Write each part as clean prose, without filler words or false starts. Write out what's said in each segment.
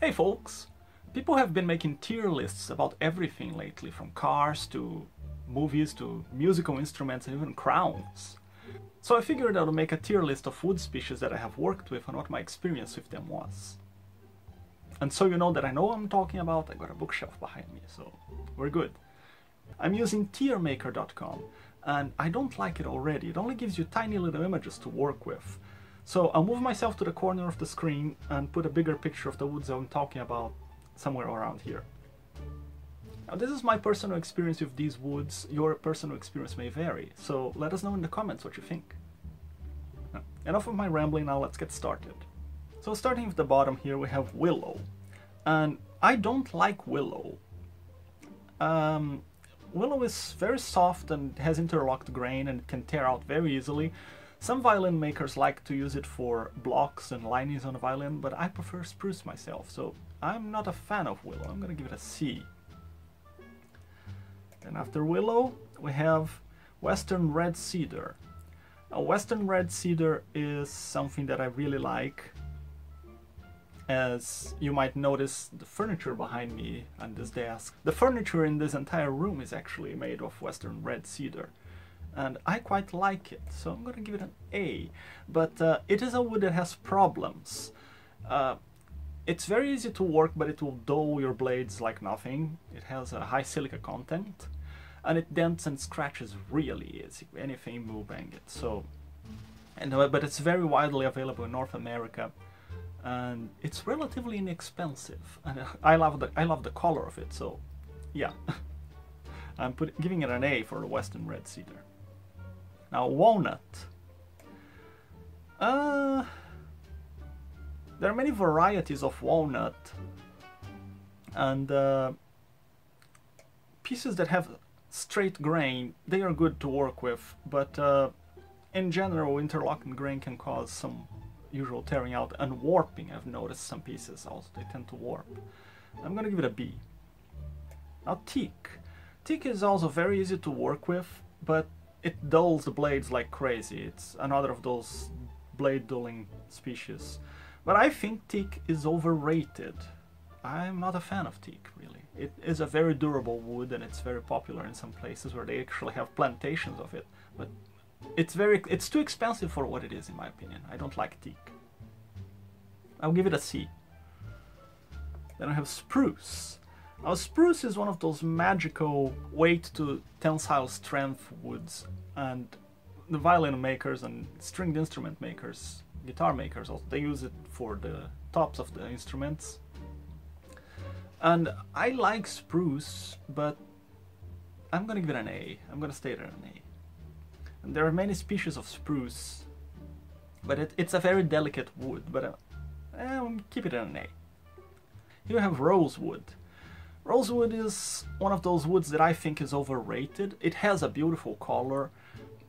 Hey folks! People have been making tier lists about everything lately, from cars to movies to musical instruments and even crowns. So I figured I would make a tier list of wood species that I have worked with and what my experience with them was. And so you know that I know what I'm talking about, I got a bookshelf behind me, so we're good. I'm using tiermaker.com, and I don't like it already. It only gives you tiny little images to work with. So I'll move myself to the corner of the screen and put a bigger picture of the woods I'm talking about somewhere around here. Now this is my personal experience with these woods. Your personal experience may vary, so let us know in the comments what you think. Now, enough of my rambling, now let's get started. So starting with the bottom here we have willow, and I don't like willow. Willow is very soft and has interlocked grain and it can tear out very easily. Some violin makers like to use it for blocks and linings on a violin, but I prefer spruce myself, so I'm not a fan of willow. I'm gonna give it a C. Then after willow we have western red cedar. Now, western red cedar is something that I really like. As you might notice, the furniture behind me on this desk, the furniture in this entire room is actually made of western red cedar. And I quite like it, so I'm gonna give it an A. But it is a wood that has problems. It's very easy to work, but it will dull your blades like nothing. It has a high silica content, and it dents and scratches really easy. Anything will bang it. So, but it's very widely available in North America, and it's relatively inexpensive. And I love the color of it. So, yeah, I'm giving it an A for the western red cedar. Now walnut. There are many varieties of walnut, and pieces that have straight grain, they are good to work with, but in general interlocking grain can cause some usual tearing out and warping. I've noticed some pieces also, they tend to warp. I'm gonna give it a B. Now teak. Teak is also very easy to work with, but it dulls the blades like crazy. It's another of those blade dulling species. But I think teak is overrated. I'm not a fan of teak, really. It is a very durable wood and it's very popular in some places where they actually have plantations of it. But it's too expensive for what it is, in my opinion. I don't like teak. I'll give it a C. Then I have spruce. Now spruce is one of those magical weight to tensile strength woods, and the violin makers and stringed instrument makers, guitar makers also, they use it for the tops of the instruments. And I like spruce, but I'm gonna give it an A. I'm gonna stay at an A. And there are many species of spruce, but it's a very delicate wood, but I'll keep it at an A. Here we have rosewood. Rosewood is one of those woods that I think is overrated. It has a beautiful color,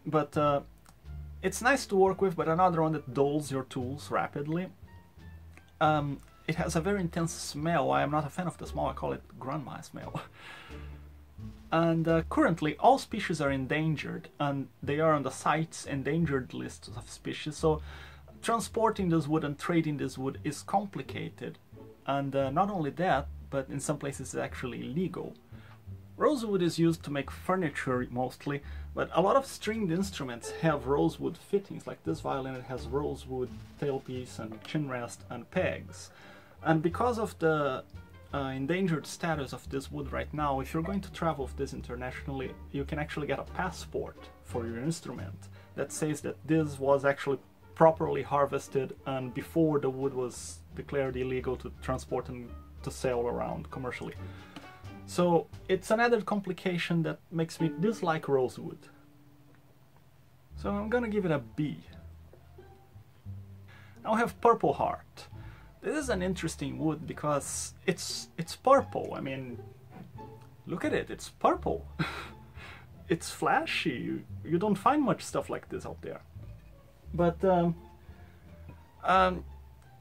but it's nice to work with, but another one that dulls your tools rapidly. It has a very intense smell. I am not a fan of the smell, I call it grandma smell. And currently all species are endangered, and they are on the CITES endangered list of species, so transporting this wood and trading this wood is complicated. And not only that, but in some places it's actually illegal. Rosewood is used to make furniture mostly, but a lot of stringed instruments have rosewood fittings, like this violin. It has rosewood tailpiece and chin rest and pegs. And because of the endangered status of this wood right now, if you're going to travel with this internationally, you can actually get a passport for your instrument that says that this was actually properly harvested and before the wood was declared illegal to transport and to sell around commercially. So it's an added complication that makes me dislike rosewood. So I'm gonna give it a B. Now I have Purpleheart. This is an interesting wood because it's purple. I mean, look at it, it's purple. It's flashy. You don't find much stuff like this out there. But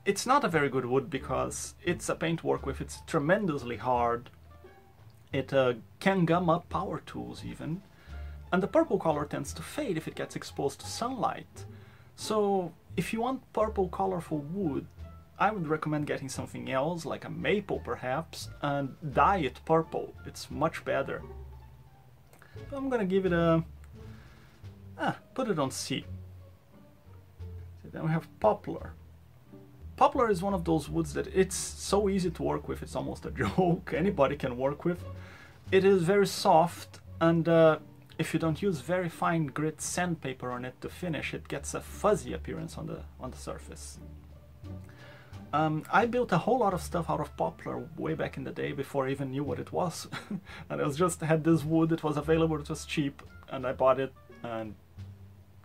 it's not a very good wood because it's a paint work with. It's tremendously hard. It can gum up power tools even. And the purple color tends to fade if it gets exposed to sunlight. So if you want purple colorful wood, I would recommend getting something else, like a maple perhaps, and dye it purple. It's much better. I'm gonna give it a... put it on C. So then we have poplar. Poplar is one of those woods that it's so easy to work with, it's almost a joke. Anybody can work with. It is very soft, and if you don't use very fine grit sandpaper on it to finish, it gets a fuzzy appearance on the surface. I built a whole lot of stuff out of poplar way back in the day before I even knew what it was. And I had this wood, it was available, it was cheap, and I bought it, and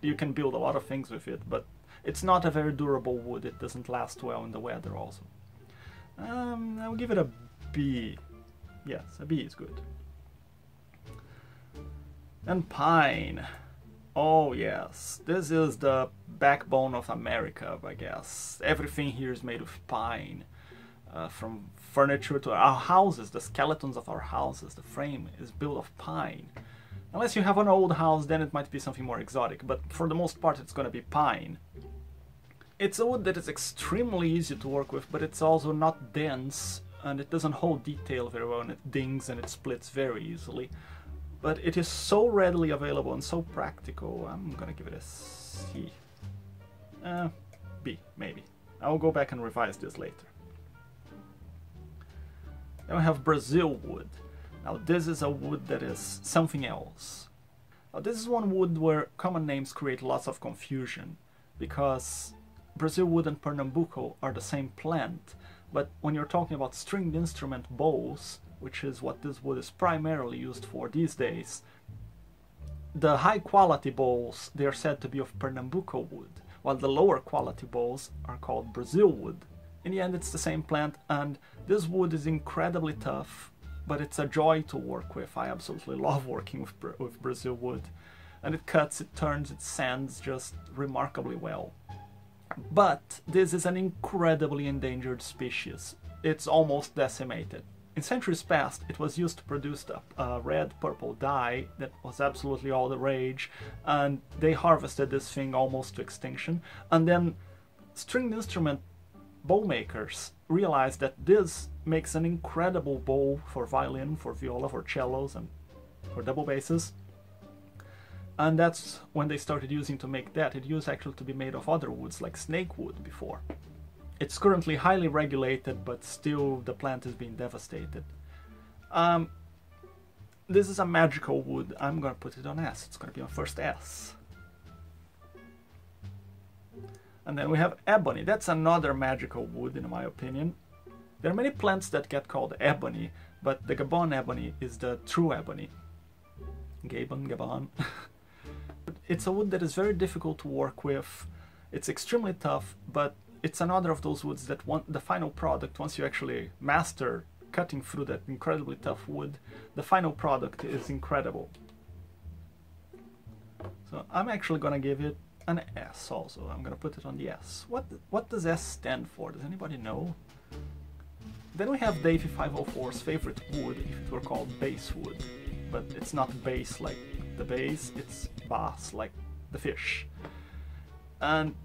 you can build a lot of things with it, but it's not a very durable wood, it doesn't last well in the weather also. I'll give it a B. Yes, a B is good. And pine. Oh yes, this is the backbone of America, I guess. Everything here is made of pine. From furniture to our houses, the skeletons of our houses, the frame is built of pine. Unless you have an old house, then it might be something more exotic, but for the most part it's going to be pine. It's a wood that is extremely easy to work with, but it's also not dense, and it doesn't hold detail very well, and it dings and it splits very easily. But it is so readily available and so practical, I'm gonna give it a C. B, maybe. I'll go back and revise this later. Then we have Brazilwood. Now this is a wood that is something else. Now this is one wood where common names create lots of confusion, because Brazilwood and pernambuco are the same plant, but when you're talking about stringed instrument bows, which is what this wood is primarily used for these days, the high quality bows, they are said to be of pernambuco wood, while the lower quality bows are called Brazilwood. In the end it's the same plant, and this wood is incredibly tough, but it's a joy to work with. I absolutely love working with Brazilwood, and it cuts, it turns, it sands just remarkably well. But this is an incredibly endangered species. It's almost decimated. In centuries past, it was used to produce a red-purple dye that was absolutely all the rage, and they harvested this thing almost to extinction. And then stringed instrument bow makers realized that this makes an incredible bow for violin, for viola, for cellos, and for double basses. And that's when they started using to make that. It used actually to be made of other woods, like snakewood before. It's currently highly regulated, but still the plant is being devastated. This is a magical wood. I'm gonna put it on S. It's gonna be my first S. And then we have ebony. That's another magical wood, in my opinion. There are many plants that get called ebony, but the Gabon ebony is the true ebony. Gabon. It's a wood that is very difficult to work with. It's extremely tough, but it's another of those woods that the final product, once you actually master cutting through that incredibly tough wood, the final product is incredible. So I'm actually gonna give it an S also. I'm gonna put it on the S. What does S stand for? Does anybody know? Then we have Davey 504's favorite wood, if it were called basswood. But it's not bass like the bass, it's bass like the fish. And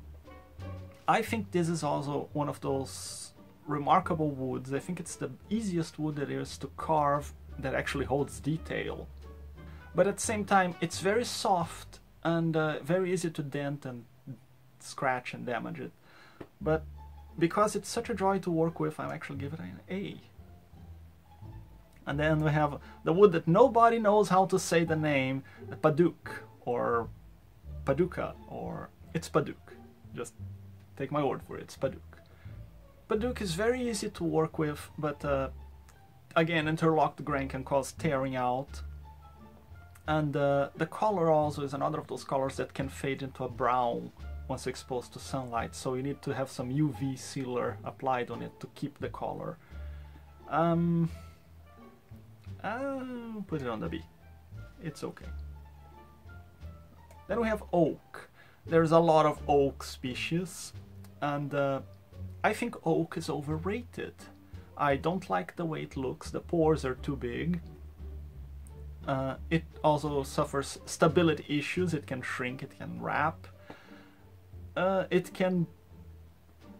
I think this is also one of those remarkable woods. I think it's the easiest wood there is to carve that actually holds detail. But at the same time, it's very soft and very easy to dent and scratch and damage it. But because it's such a joy to work with, I'll actually give it an A. And then we have the wood that nobody knows how to say the name, Paduk, or Paduka, or it's Paduk. Just take my word for it, it's Paduk. Paduk is very easy to work with, but again, interlocked grain can cause tearing out. And the color also is another of those colors that can fade into a brown once exposed to sunlight, so you need to have some UV sealer applied on it to keep the color. I'll put it on the B. It's okay. Then we have oak. There's a lot of oak species, and I think oak is overrated. I don't like the way it looks. The pores are too big. It also suffers stability issues. It can shrink, it can wrap. It can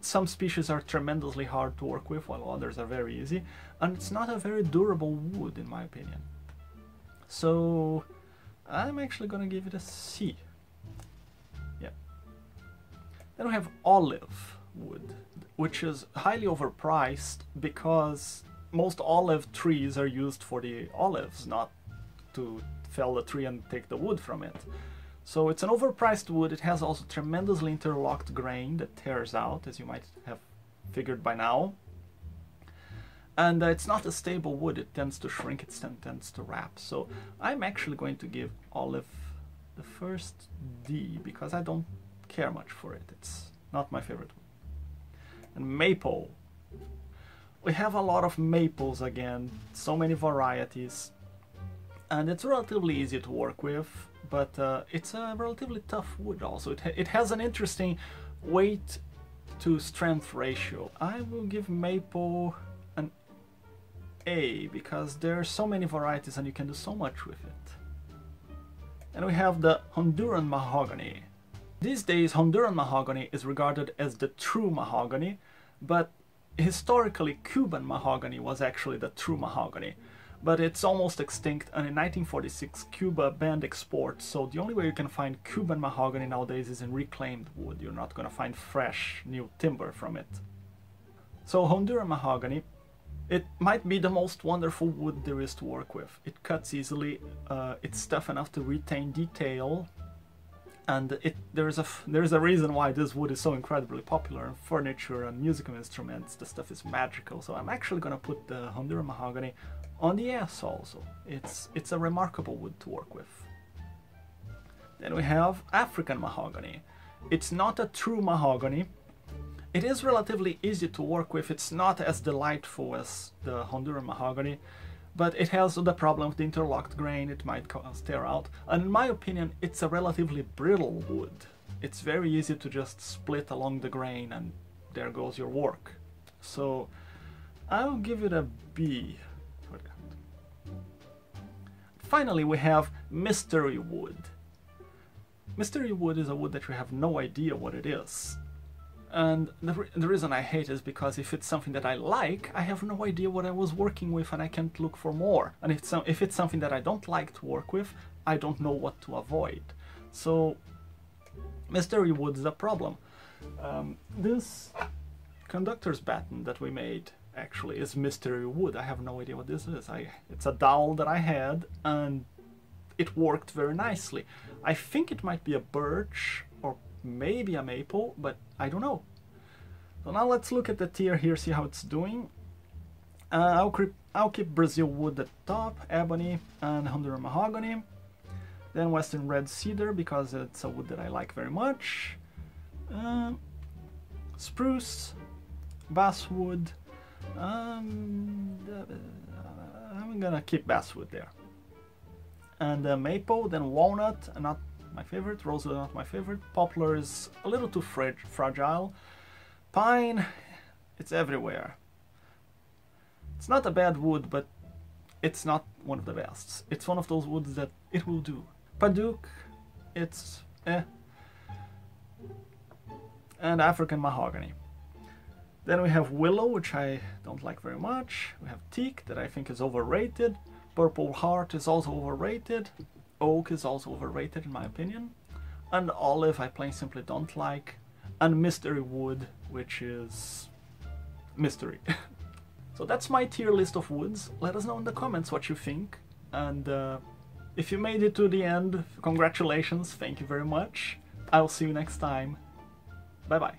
some species are tremendously hard to work with, while others are very easy, and it's not a very durable wood in my opinion. So I'm actually gonna give it a C. Yeah. Then we have olive wood, which is highly overpriced because most olive trees are used for the olives, not to fell the tree and take the wood from it. So it's an overpriced wood. It has also tremendously interlocked grain that tears out, as you might have figured by now. And it's not a stable wood. It tends to shrink, it tends to wrap. So I'm actually going to give olive the first D because I don't care much for it. It's not my favorite wood. And maple. We have a lot of maples again, so many varieties. And it's relatively easy to work with, but it's a relatively tough wood also. It has an interesting weight to strength ratio. I will give maple an A because there are so many varieties and you can do so much with it. And we have the Honduran Mahogany. These days Honduran Mahogany is regarded as the true mahogany, but historically Cuban mahogany was actually the true mahogany. But it's almost extinct, and in 1946 Cuba banned exports, so the only way you can find Cuban mahogany nowadays is in reclaimed wood. You're not going to find fresh new timber from it. So Honduran mahogany, it might be the most wonderful wood there is to work with. It cuts easily, it's tough enough to retain detail, and there's a reason why this wood is so incredibly popular in furniture and musical instruments. The stuff is magical, so I'm actually going to put the Honduran mahogany on the S also. It's a remarkable wood to work with. Then we have African mahogany. It's not a true mahogany. It is relatively easy to work with. It's not as delightful as the Honduran mahogany, but it has the problem of the interlocked grain. It might cause tear out. And in my opinion, it's a relatively brittle wood. It's very easy to just split along the grain and there goes your work. So I'll give it a B. Finally, we have mystery wood. Mystery wood is a wood that we have no idea what it is. And the reason I hate it is because if it's something that I like, I have no idea what I was working with and I can't look for more. And if it's something that I don't like to work with, I don't know what to avoid. So mystery wood is a problem. This conductor's baton that we made actually is mystery wood. I have no idea what this is. It's a dowel that I had and it worked very nicely. I think it might be a birch or maybe a maple, but I don't know. So now let's look at the tier here, see how it's doing. I'll keep Brazilwood at the top, ebony and Honduran mahogany. Then Western Red Cedar because it's a wood that I like very much. Spruce, basswood. I'm gonna keep basswood there. And maple, then walnut, not my favorite. Rosewood, not my favorite. Poplar is a little too fragile. Pine, it's everywhere. It's not a bad wood, but it's not one of the best. It's one of those woods that it will do. Padauk, it's eh. And African mahogany. Then we have willow, which I don't like very much. We have teak, that I think is overrated. Purpleheart is also overrated. Oak is also overrated in my opinion. And olive I plain simply don't like. And mystery wood, which is mystery. So that's my tier list of woods. Let us know in the comments what you think. And if you made it to the end, congratulations, thank you very much. I'll see you next time. Bye bye.